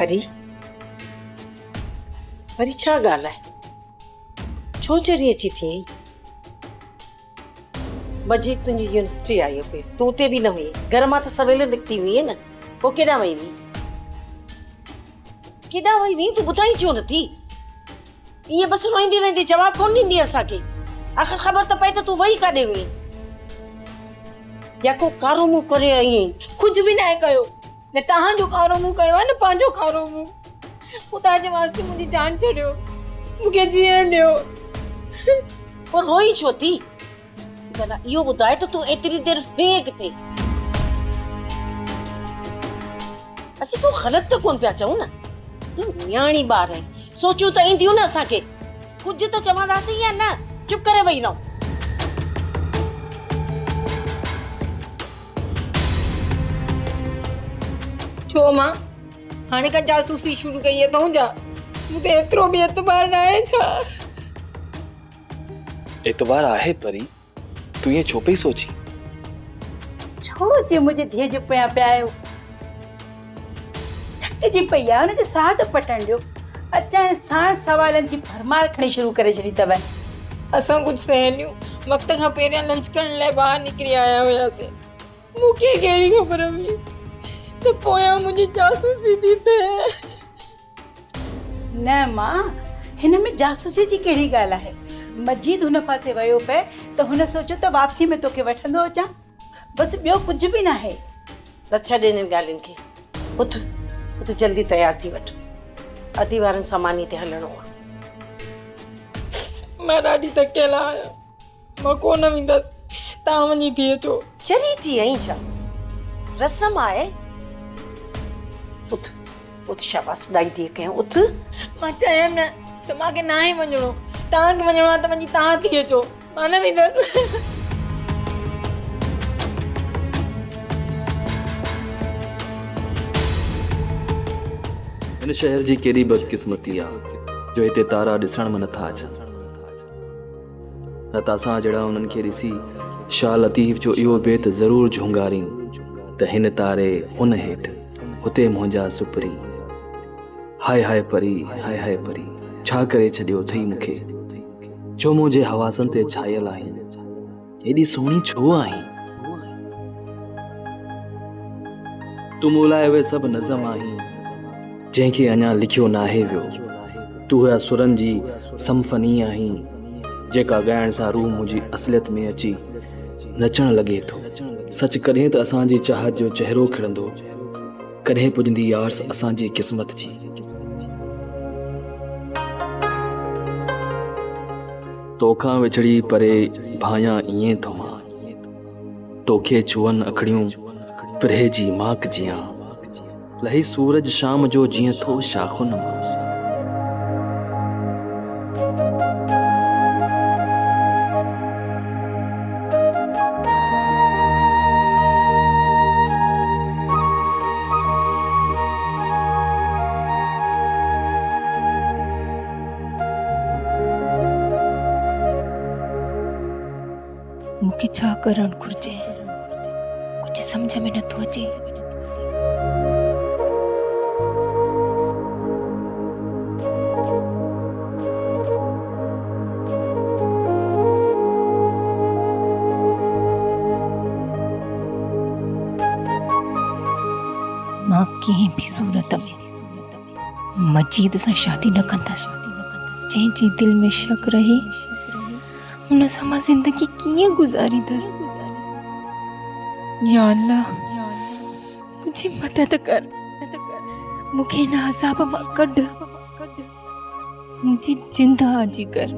परी परी छा ॻाल्हि आहे? छो चरी अची थी? बजी तुंहिंजी यूनिवर्सिटी आई पे तूं उते बि न हुई, घर मां त सवेल निकिती हुई न, पोइ केॾां वई हुई? केॾां वई हुई तूं ॿुधाई छो नथी? ईअं बसि रोईंदी रहंदी, जवाब कोन ॾींदी असांखे। आख़िर ख़बर त पए त तूं वई काॾे हुई? या को कारो मुंहुं करे आई आहीं? कुझु बि न कयो, न तव्हांजो कारो मुंहुं कयो आहे न पंहिंजो कारो मुंहुं। ख़ुदा जे वास्ते मुंहिंजी जान छॾियो, मूंखे जीअण ॾियो। पोइ रोई छो थी? भला इहो ॿुधाए त तूं एतिरी देरि हुई किथे? असीं को ग़लति त कोन पिया चऊं न? तूं न्याणी ॿार आहीं, सोचियूं त ईंदियूं न असांखे। कुझु त चवंदासीं या न? चुप करे वेही रहो। छो मां हाणे का जासूसी शुरू कई है तो जा? मुझे एतिरो भी एतबार न आहे छा? एतबार आहे परी, तू ये छो पई सोची? छो जे मुझे धीअ जो पिया पिया आहियो? थकिजी पई आहे, हुनखे साह त पटण ॾियो। अचण साण सवालनि जी भरमार खणी शुरू करे छॾी अथव। असां कुझु सहेलियूं वक़्त खां पहिरियां लंच करण लाइ ॿाहिरि निकिरी आया हुयासीं। मूंखे कहिड़ी ख़बर हुई त पोयां मुंहिंजी जासूसी थी थिए? न मां, हिन में जासूसी जी कहिड़ी ॻाल्हि आहे? मजीद हुन पासे वियो पए त हुन सोचियो त वापसी में तोखे वठंदो अचां, बसि ॿियो कुझु बि न आहे। बसि छॾ हिननि ॻाल्हियुनि खे। उथ उथ जल्दी तयार थी वठ, अधी वारनि सामानी ते हलणो आहे। मां ॾाढी थकियल आहियां, मां कोन वेंदसि, तव्हां वञी थी अचो। चरी थी आहीं छा? रस्म आहे। उथ उथ, शाबाश, ॾाई थी कयूं, उथ। मां चयमि न त मूंखे न आहे वञिणो, तव्हांखे वञिणो आहे त वञी तव्हां थी अचो, मां न वेंदसि। इन शहर जी केड़ी बदकिस्मती आ जो हिते तारा ॾिसण में नथा अचनि। न त असां जहिड़ा उन्हनि खे ॾिसी शाह लतीफ़ जो इहो बेत ज़रूर झुंगारियूं त हिन तारे हुन हेठि हुते मुंहिंजा सुपरी। हाय हाय परी, हाय हाय परी, छा करे छॾियो अथई मूंखे? छो मुंहिंजे हवासनि ते छायल आहीं? एॾी सुहिणी छो आहीं? तूं मूं लाइ उहे सभु नज़म आहीं जंहिंखे अञा लिखियो नाहे वियो। तूं हुआ सुरनि जी समफनी आहीं जेका ॻाइण सां रूह मुंहिंजी असलियत में अची नचण लॻे थो। सच कॾहिं त असांजी चाहत जो चहिरो खिड़ंदो, कॾहिं पुॼंदी आर्स असांजी क़िस्मत जी। तोखां विछड़ी परे भायां ईअं थो मां, तोखे छुअनि अखड़ियूं पिरे जी माक जियां, लही सूरज शाम जो जीअं थो शाखुन मां। मूंखे छा करणु घुर्जे, कुझु सम्झ में नथो अचे। मां कंहिं बि सूरत में मजीद सां शादी न कंदसि। जंहिंजी दिलि में शक रहे उन सां मां ज़िंदगी कीअं गुज़ारींदसि? या अल्लाह, मुंहिंजी मदद कर, मूंखे हिन अज़ाब मां कढ, मुंहिंजी जिंद हाजी कर।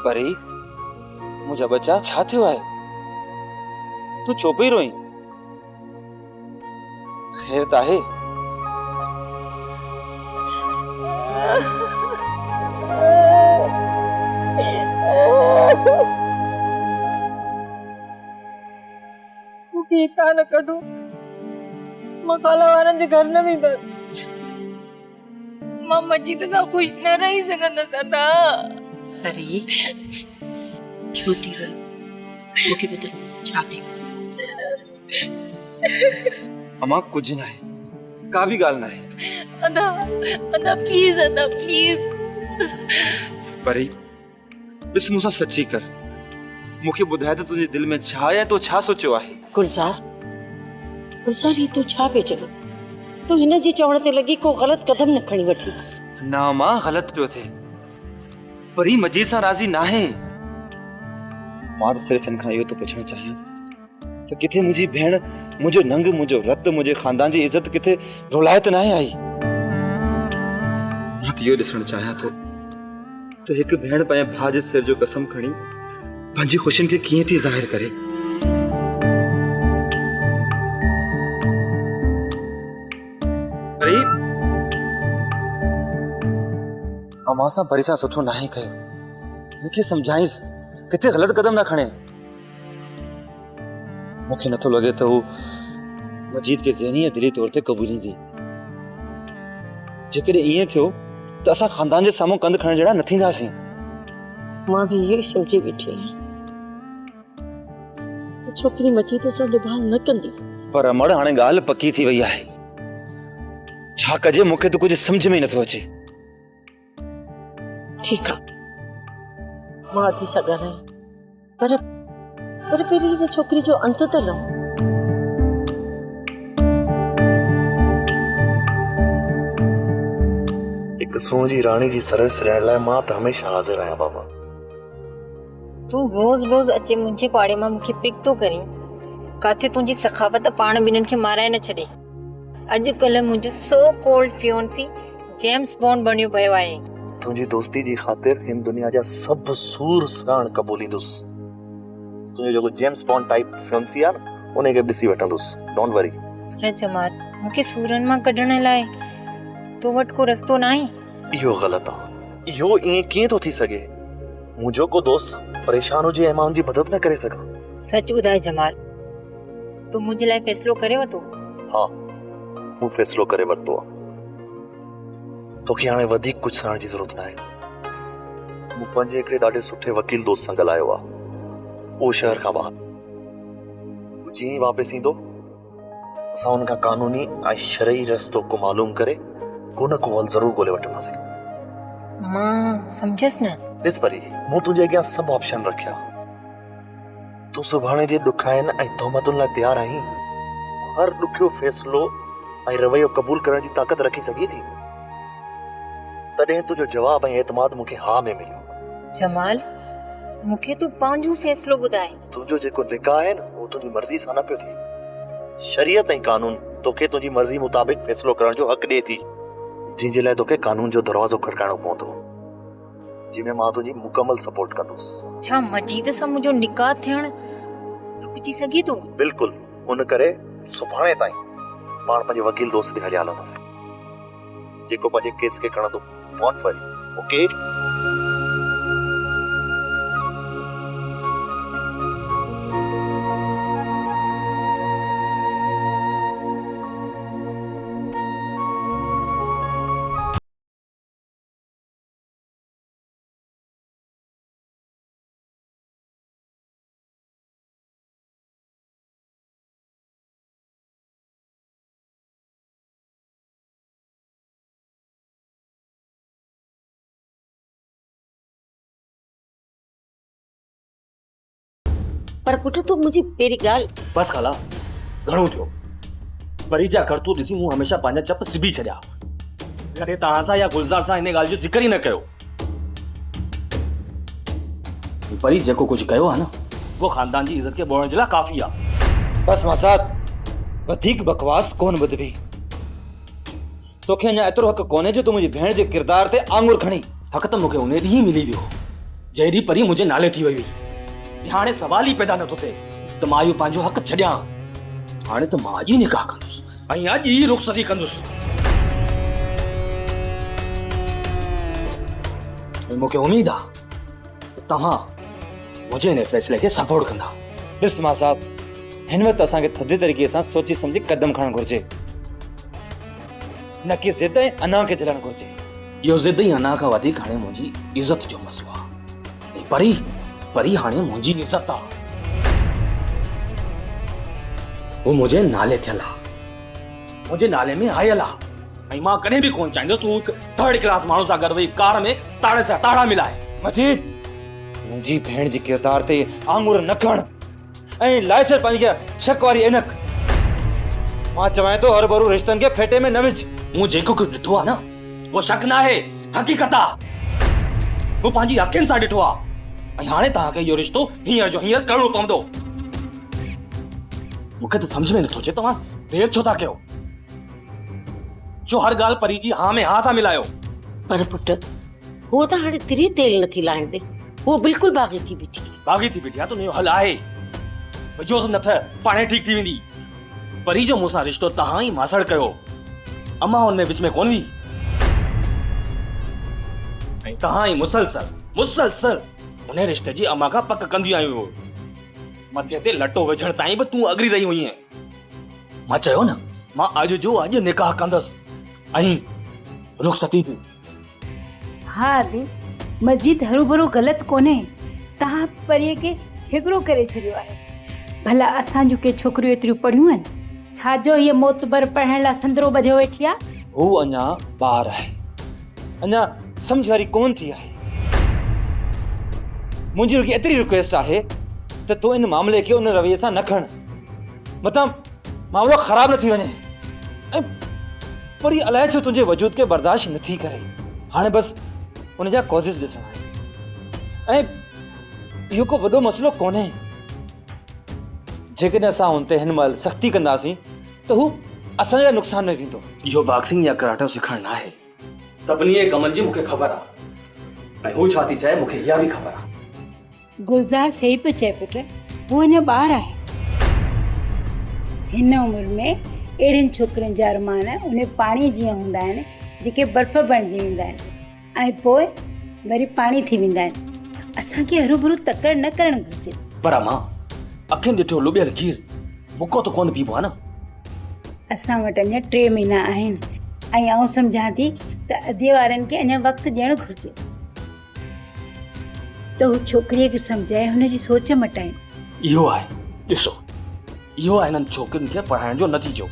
परी मुझा बच्चा छा थियो आहे तू चुप ही रोई खैर त आहे मूंखे हितां न कढो मां काला वारनि जे घर न वेंदसि मां मजीद सां ख़ुशि न रही सघंदसि अदा अरे छो थी रही मूंखे ॿुधाए छा थी अमा कुछ ना है का भी गाल ना है अदा अदा प्लीज परी ॾिस मूंसां सची कर मूंखे ॿुधाए त तुंहिंजे दिल में छा आहे तो छा सोचियो आहे गुलज़ार ही तूं छा पियो चवे तूं हिन जे चवण ते लॻी को ग़लति कदम न खणी वठी ना मां ग़लत पियो थिए परी मजीद सां राज़ी ना आहे मां त सिर्फ़ हिन खां इहो थो पुछणु चाहियां त किथे मुंहिंजी भेण मुंहिंजो नंग मुंहिंजो रत मुंहिंजे ख़ानदान जी इज़त किथे रुलाए त न आहे आई मां त इहो ॾिसणु चाहियां थो त हिकु भेण पंहिंजे भाउ जे सिर जो कसम खणी पंहिंजी ख़ुशियुनि खे कीअं थी ज़ाहिर करे परी अमां सां परी सां सुठो ना ही कयो मूंखे सम्झाईंसि किथे ग़लति कदम न खणे मूंखे नथो लॻे त हू मजीद खे ज़हनी ऐं दिली तौर ते क़बूलींदी जेकॾहिं ईअं थियो त असां ख़ानदान जे साम्हूं कंध खणण जहिड़ा न थींदासीं मां बि इहो ई सोचे वेठी आहियां छोकिरी मजीद सां निभाउ न कंदी पर अमड़ हाणे ॻाल्हि पकी थी वई आहे छा कजे मूंखे त कुझु सम्झ में ई नथो अचे ठीकु आहे मां अधी सां ॻाल्हायां पर पहिरीं हिन छोकिरी जो अंत त लहूं हिकु सूंह जी राणी जी सर्विस रहण लाइ मां त हमेशह हाज़िर आहियां बाबा तू रोज रोज अचे मुंहिंजे पाड़े मां मूंखे पिक तो करी काथे तुंहिंजी सखावत पाण ॿिन्हिनि खे माराए न छॾे अॼुकल्ह मुंहिंजो so cold fiancée James bond बणियो पियो आहे तुंहिंजी दोस्ती जी ख़ातिर हिन दुनिया जा सभु सूर साण क़बूलींदुसि तुंहिंजो जेको जेम्स बॉन्ड टाइप फियोन्सी आहे न उन खे ॾिसी वठंदुसि डोंट वरी पर जमाल मूंखे सूरनि मां कढण लाइ तो वटि को रस्तो न आहे इहो ग़लति आहे इहो ईअं कीअं थो थी सघे मुंहिंजो को दोस्त परेशान हुजे ऐं मां हुनजी मदद न करे सघां सच ॿुधाए जमाल तूं मुंहिंजे लाइ फ़ैसिलो करे वरितो हा मूं फ़ैसिलो करे वरितो आहे तोखे हाणे वधीक कुझु सरण जी ज़रूरत न आहे मूं पंहिंजे हिकिड़े ॾाढे सुठे वकील दोस्त सां ॻाल्हायो आहे उहो शहर खां ॿाहिरि हू जीअं ई वापसि ईंदो असां हुन खां कानूनी ऐं शरई रस्तो को मालूम करे को न को हल ज़रूरु ॻोल्हे वठंदासीं मां सम्झसि न ॾिस परी मूं तुंहिंजे अॻियां सभु ऑप्शन रखिया तूं सुभाणे जे ॾुखाइनि ऐं तोहमतुनि लाइ तयारु आहीं हर ॾुखियो फ़ैसिलो ऐं रवैयो क़बूल करण जी ताक़त रखी सघी थी तॾहिं तुंहिंजो जवाब ऐं एतमाद मूंखे हा में मिलियो जमाल मूंखे तूं पंहिंजो फ़ैसिलो ॿुधाए तुंहिंजो जेको निकाह आहे न उहो तुंहिंजी मर्ज़ी सां न पियो थिए शरीयत ऐं कानून तोखे तुंहिंजी मर्ज़ी मुताबिक़ फ़ैसिलो करण जो हक़ ॾिए थी जंहिंजे लाइ तोखे कानून जो दरवाज़ो खड़काइणो पवंदो जंहिंमें मां तुंहिंजी मुकमल सपोर्ट कंदुसि छा मजीद सां मुंहिंजो निकाह थियण रुकिजी सघे थो बिल्कुलु उन करे सुभाणे ताईं पाण पंहिंजे वकील दोस्त ॾे हलिया हलंदासीं जेको पंहिंजे केस खे खणंदो डोंट वरी ओके पर पुट तूं मुंहिंजी पहिरीं ॻाल्हि बस खाला घणो थियो परी जा करतूत ॾिसी मूं हमेशह पंहिंजा चप सिबी छॾिया कॾहिं तव्हां सां या गुलज़ार सां हिन ॻाल्हि जो ज़िक्र ई न कयो परी जेको कुझु कयो आहे न वो ख़ानदान जी इज़त खे बोअण जे लाइ काफ़ी आहे बस मसाद वधीक बकवास कोन ॿुधबी तोखे अञा एतिरो हक़ कोन्हे जो तूं मुंहिंजी भेण जे किरदार ते आङुर खणी हक़ त मूंखे उन ॾींहुं मिली वियो जहिड़ी परी मुंहिंजे नाले थी वई हुई हाणे सवाल ई पैदा नथो थिए त मां इहो पंहिंजो हक़ छॾियां। हाणे त मां अॼु ई निकाह कंदुसि ऐं अॼु ई रुख़सती कंदुसि। ऐं मूंखे उमेद आहे त तव्हां मुंहिंजे हिन फ़ैसिले खे सपोर्ट कंदा। ॾिस मां साहब, हिन वक़्तु असांखे थधे तरीक़े सां सोची सम्झी कदम खणणु घुरिजे, न कि ज़िद ऐं अना खे झलणु घुरिजे। इहो ज़िद ऐं अना खां वधीक हाणे मुंहिंजी इज़त जो मसलो आहे। ऐं परी हाणे मुंहिंजी इज़त आहे, वो मुझे नाले थियल आहे, मुंहिंजे नाले में आयल आहे। ऐं मां कॾहिं बि कोन चाहींदुसि तूं हिकु थर्ड क्लास माण्हू सां गॾु वेही कार में ताड़े सां ताड़ा मिलाए। मजीद, मुंहिंजी भेण जी किरदार ते आङुर न खण ऐं लाए छॾ पंहिंजी शक वारी ऐनक। मां चवां थो हर भरू रिश्तनि खे फेटे में न विझ। मूं जेको कुझु ॾिठो आहे न उहो शक न आहे, हक़ीक़त आहे। मूं पंहिंजी अखियुनि सां ॾिठो आहे। ऐं हाणे तव्हांखे इहो रिश्तो हींअर जो हींअर करणो पवंदो। मूंखे त सम्झ में नथो अचे तव्हां देरि छो था कयो? छो हर ॻाल्हि परी जी हा में हा था मिलायो? पर पुट वो त हाणे तिरी तेल नथी लाइण ॾे, वो बिल्कुलु बाग़ी थी बीठी। बाग़ी थी बीठी आहे त उनजो हल आहे, जो न त पाणे ठीकु थी वेंदी। परी जो मूंसां रिश्तो तव्हां ई मासड़ कयो, अम्मा हुन में विच में कोन हुई। ऐं तव्हां ई मुसलसल उन रिश्ते जी अम्मा खां पक कंदी आहियो। मथे ते लटो विझण ताईं बि तूं अगरी रही हुई। मां चयो न, मां अॼु जो अॼु निकाह कंदसि ऐं रुख़सती बि। हा अभी मस्जिद हरू भरू ग़लति कोन्हे, तव्हां परीअ खे झगड़ो करे छॾियो आहे। भला असां जूं के छोकिरियूं एतिरियूं पढ़ियूं आहिनि, छाजो हीअ मोतबर पढ़ण लाइ संदरो ॿधियो वेठी आहे? हू अञा ॿार आहे, अञा सम्झ वारी कोन थी आहे। मुंहिंजी रुॻी एतिरी रिक्वेस्ट आहे त तूं इन मामले खे उन रवैये सां न खण, मतिलबु मामलो ख़राब न थी वञे। ऐं वरी अलाए छो तुंहिंजे वजूद खे बर्दाश्त नथी करे। हाणे बसि उन जा कॉज़िस ॾिसणा आहिनि। ऐं इहो को वॾो मसइलो कोन्हे। जेकॾहिं असां हुन ते हिन महिल सख़्ती कंदासीं त हू असांजे नुक़सान में वेंदो। इहो बॉक्सिंग या कराटो सिखणु न आहे। सभिनी कमनि जी मूंखे ख़बर आहे ऐं हू छा थी चए मूंखे इहा बि ख़बर आहे। गुलज़ार सही पियो चए पुट, हू अञा ॿार आहे। हिन उमिरि में अहिड़ियुनि छोकिरियुनि जा अरमान उन पाणी जीअं हूंदा आहिनि जेके बर्फ़ बणिजी वेंदा आहिनि ऐं पोइ वरी पाणी थी वेंदा आहिनि। असांखे हरू भरू तकड़ न करणु घुरिजे। पर मां अखियुनि ॾिठो लुबियल खीर मुको त कोन पीबो आहे न। असां वटि अञा 3 महीना आहिनि ऐं आउं सम्झां थी त अधे वारनि खे अञा वक़्तु ॾियणु घुरिजे त हू छोकिरीअ खे सम्झाए हुनजी सोच मटाइनि। इहो आहे, ॾिसो इहो आहे हिननि छोकिरियुनि खे पढ़ाइण जो नतीजो।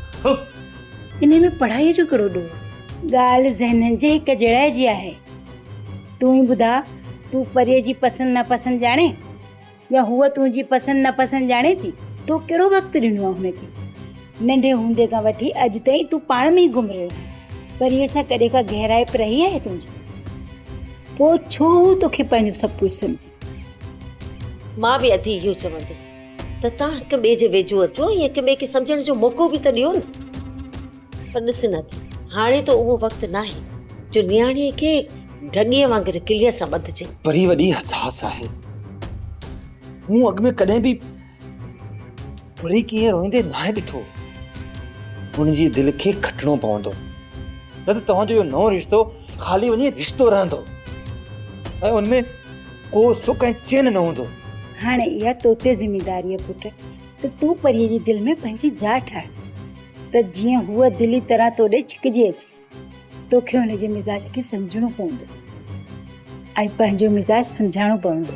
इन में पढ़ाईअ जो कहिड़ो ॾोह? ॻाल्हि ज़हननि जे हिक जहिड़ाई जी आहे। तूं ई ॿुधा, तूं परीअ जी पसंदि नापसंदि ॼाणे या हूअ तुंहिंजी पसंदि नापसंदि ॼाणे थी? तो कहिड़ो वक़्तु ॾिनो आहे हुनखे? नंढे हूंदे खां वठी अॼु ताईं तूं पाण में ई घुम रहियो आहे। परीअ सां कॾहिं का गहराई रही आहे तुंहिंजी? पोइ छो हू तोखे पंहिंजो सभु कुझु सम्झे? मां बि अधी इहो चवंदसि त तव्हां हिक ॿिए जे वेझो अचो ऐं हिक ॿिए खे सम्झण जो मौक़ो बि त ॾियो न। पर ॾिस नथी, हाणे त उहो वक़्तु न आहे जो नियाणीअ खे ढॻीअ वांगुरु किलीअ सां ॿधिजे। परी वॾी हसास आहे। हूं अॻ में कॾहिं बि परी कीअं रोईंदे नाहे ॾिठो। हुनजी दिलि खे खटिणो पवंदो, न त तव्हांजो इहो नओं रिश्तो ख़ाली वञी रिश्तो रहंदो ऐं उनमें को सुख ऐं चैन न हूंदो। हाणे इहा तोते ज़िमेदारी आहे पुट त तूं परीअ जी दिलि में पंहिंजी जाइ ठाहे त जीअं हूअ दिली तरह तोॾे छिकिजी अचे। तोखे हुनजे मिज़ाज खे सम्झणो पवंदो ऐं पंहिंजो मिज़ाज सम्झाइणो पवंदो।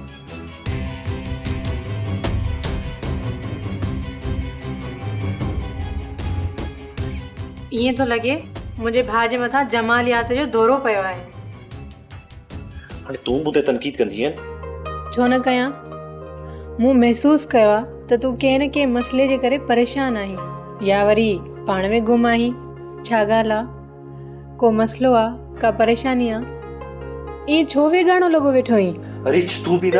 ईअं थो लॻे मुंहिंजे भाउ जे मथां जमालियात जो दौरो पियो आहे। हाणे तूं मूं ते तनक़ीद कंदी आहीं? छो न कयां? मूं महसूसु कयो आहे त तूं कंहिं न कंहिं मसइले जे करे परेशान आहीं या वरी पाण में गुम आहीं। छा ॻाल्हि आहे? को मसइलो आहे? का परेशानी आहे? ईअं छो वेगाणो लॻो वेठो आहीं? अरे तूं बि न।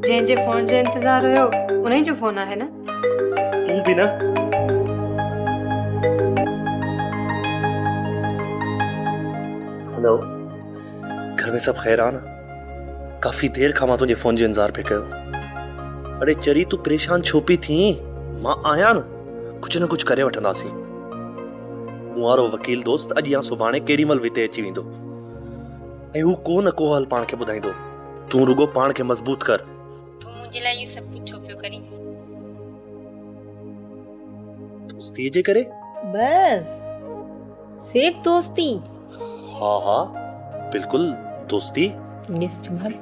जंहिंजे फ़ोन जो इंतज़ारु हुयो उन जो फ़ोन आहे न। तूं बि न। हेलो, घर में सब खैर आना? काफी देर खां मां तुझे फोन जो इंतजार पे कयो। अरे चरी तू परेशान छो पई थी? मां आया न, कुछ न कुछ करे वठंदासीं। मूं वारो वकील दोस्त अॼु या सुभाणे केॾीमहिल बि हिते अची वेंदो ऐं हू को न को हल पाण खे ॿुधाईंदो। तूं रुगो पाण खे मज़बूत कर। तू मुंहिंजे लाइ इहो सभु कुझु छो पियो करी? दोस्ती जे करे? बस सिर्फ दोस्ती। हाँ हाँ बिल्कुल दोस्ती। ॾिस जमाल,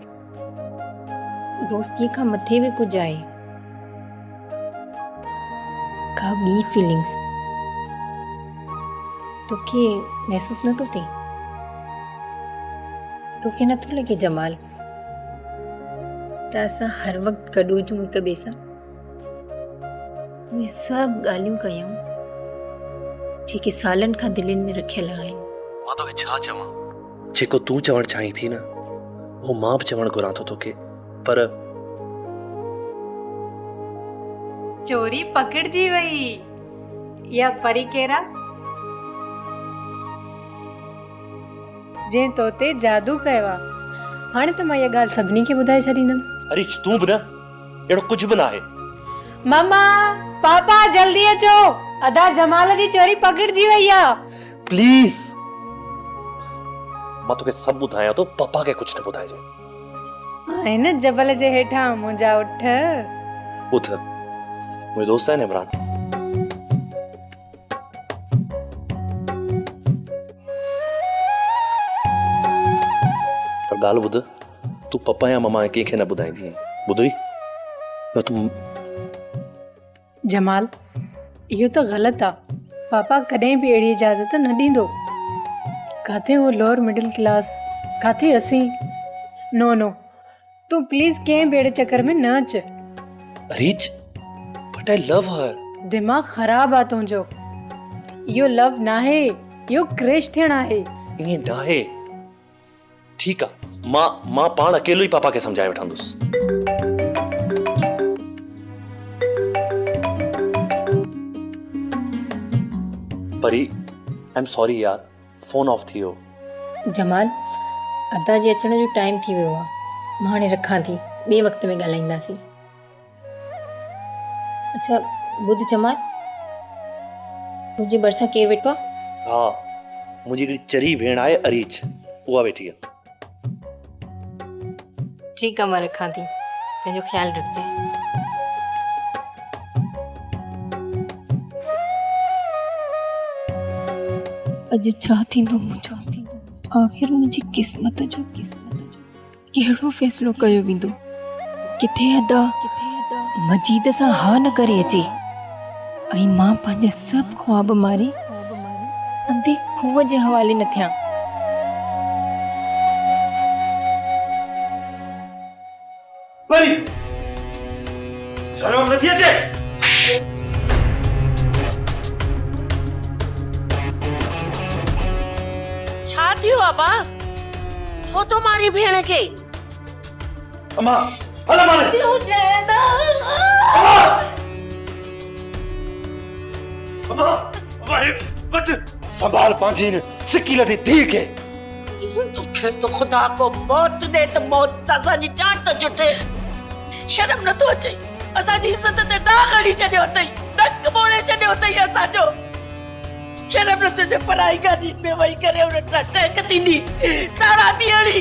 दोस्तीअ खां मथे बि कुझु आहे, का ॿी फीलिंग्स तोखे महसूस नथो थिए? तोखे नथो लॻे जमाल त असां हर वक़्तु गॾु हुजूं हिक ॿिए सां? उहे सभु ॻाल्हियूं कयूं जेके सालनि खां दिलनि में रखियल आहिनि। मां तोखे छा चवां? जेको तूं चवण चाहीं थी न वो मां बि चवण घुरां थो तोखे, पर चोरी पकड़जी वई। या परी केरा जे तो ते जादू कयो आहे। हाणे त मां इहा ॻाल्हि सभिनी खे ॿुधाए छॾींदमि। अरे तूं बि न, अहिड़ो कुझु बि न आहे। मम्मा पापा जल्दी अचो, अदा जमाल जी चोरी पकड़जी वई आहे। प्लीज मां तोखे सभु ॿुधायां थो, पापा खे कुझु न ॿुधाइजे। आहे न जबल जे हेठां मुंहिंजा उठ। उथ, मुंहिंजो दोस्त आहे न इमरान। पर ॻाल्हि ॿुध, तूं पप्पा या मम्मा कंहिंखे न ॿुधाईंदी, ॿुधई? न तूं जमाल इहो त ग़लति आहे। पापा कॾहिं बि अहिड़ी इजाज़त न ॾींदो। काथे वो लोअर मिडिल क्लास, काथे असीं। नो नो, तूं प्लीज़ कंहिं बेड़े चक्कर में न अच। रीच, बट आई लव हर। दिमाग़ ख़राबु आहे तुंहिंजो। इहो लव नाहे, इहो क्रेश थियणु आहे। ईअं न आहे। ठीकु आहे, मां पाण अकेलो ई पापा खे सम्झाए वठंदुसि। परी, आई एम सॉरी यार, फोन ऑफ थी वियो। जमाल, अदा जे अचण जो टाइम थी वियो आहे। मां हाणे रखां थी, ॿिए वक़्त में ॻाल्हाईंदासीं। अच्छा ॿुध जमाल, तुंहिंजे भरिसां केरु वेठो आहे? हा, मुंहिंजी हिकिड़ी चरी भेण आहे अरीच, उहा वेठी आहे। ठीकु आहे, मां रखां थी, पंहिंजो ख़्यालु रखिजे। अॼु छा थींदो मुंहिंजो? आख़िर मुंहिंजी क़िस्मत जो कहिड़ो फ़ैसिलो कयो वेंदो? किथे अदा मजीद सां हा न करे अचे ऐं मां पंहिंजा सभु ख्वाब मारे अंधे खूह जे हवाले न थियां। परी, शर्म नथी अचे? छा थियो अबा? छो तो मारी भेण खे? अम्मा, हल मारे। क्यों चेदा? अम्मा, बट संभाल पांजी न सिक्की लदी धी के। तोखे तो खुदा को मौत दे त मौत असांजी जान त जुटे। शर्म नथो अचे? असांजी इज़त ते दाग़ हणी छॾियो अथई, नक मोड़े छॾियो अथई असांजो। शर्म नथो अचे? पढ़ाई गाॾी में वेही करे उन्हनि सां टहक थींदी, ताड़ा थी हणी।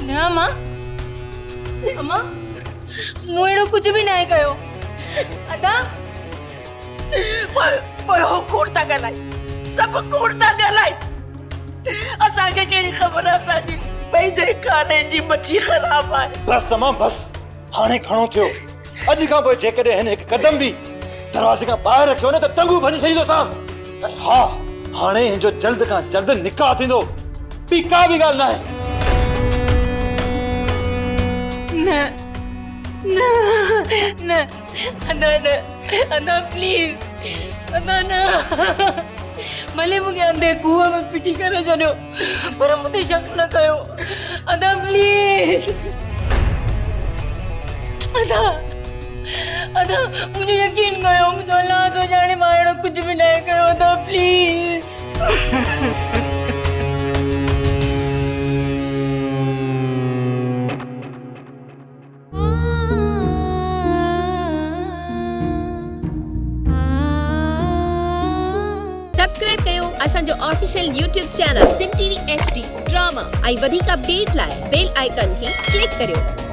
न मां, अम्मा मूं अहिड़ो कुझु बि न कयो। अदा पोइ हो कूड़ था ॻाल्हाए, सभु कूड़ था ॻाल्हाए। असांखे कहिड़ी ख़बर आहे असांजी पंहिंजे खाने जी मच्छी ख़राब आहे। बस अम्मा बस, हाणे खणो थियो। अॼु खां पोइ जेकॾहिं हिन हिकु कदम बि दरवाज़े खां ॿाहिरि रखियो न त टंगू भञी छॾींदोसांसि। हा, हाणे हिनजो जल्द खां जल्द निकाह थींदो, ॿी का बि ॻाल्हि न आहे। न अदा न, अदा प्लीज, अदा न। भले मूंखे अंधे कुएं में पिटी करे छॾियो, पर मूं ते शक न कयो। अदा प्लीज, अदा मुझे यकीन कयो, मुझे अल्लाह तो जाने मां अहिड़ो कुझु बि न कयो। अदा प्लीज। सब्सक्राइब कयो असांजो ऑफिशियल यूट्यूब चैनल सिन टीवी HD ड्रामा ऐं वधीक अपडेट लाइ बेल आइकन खे क्लिक करियो।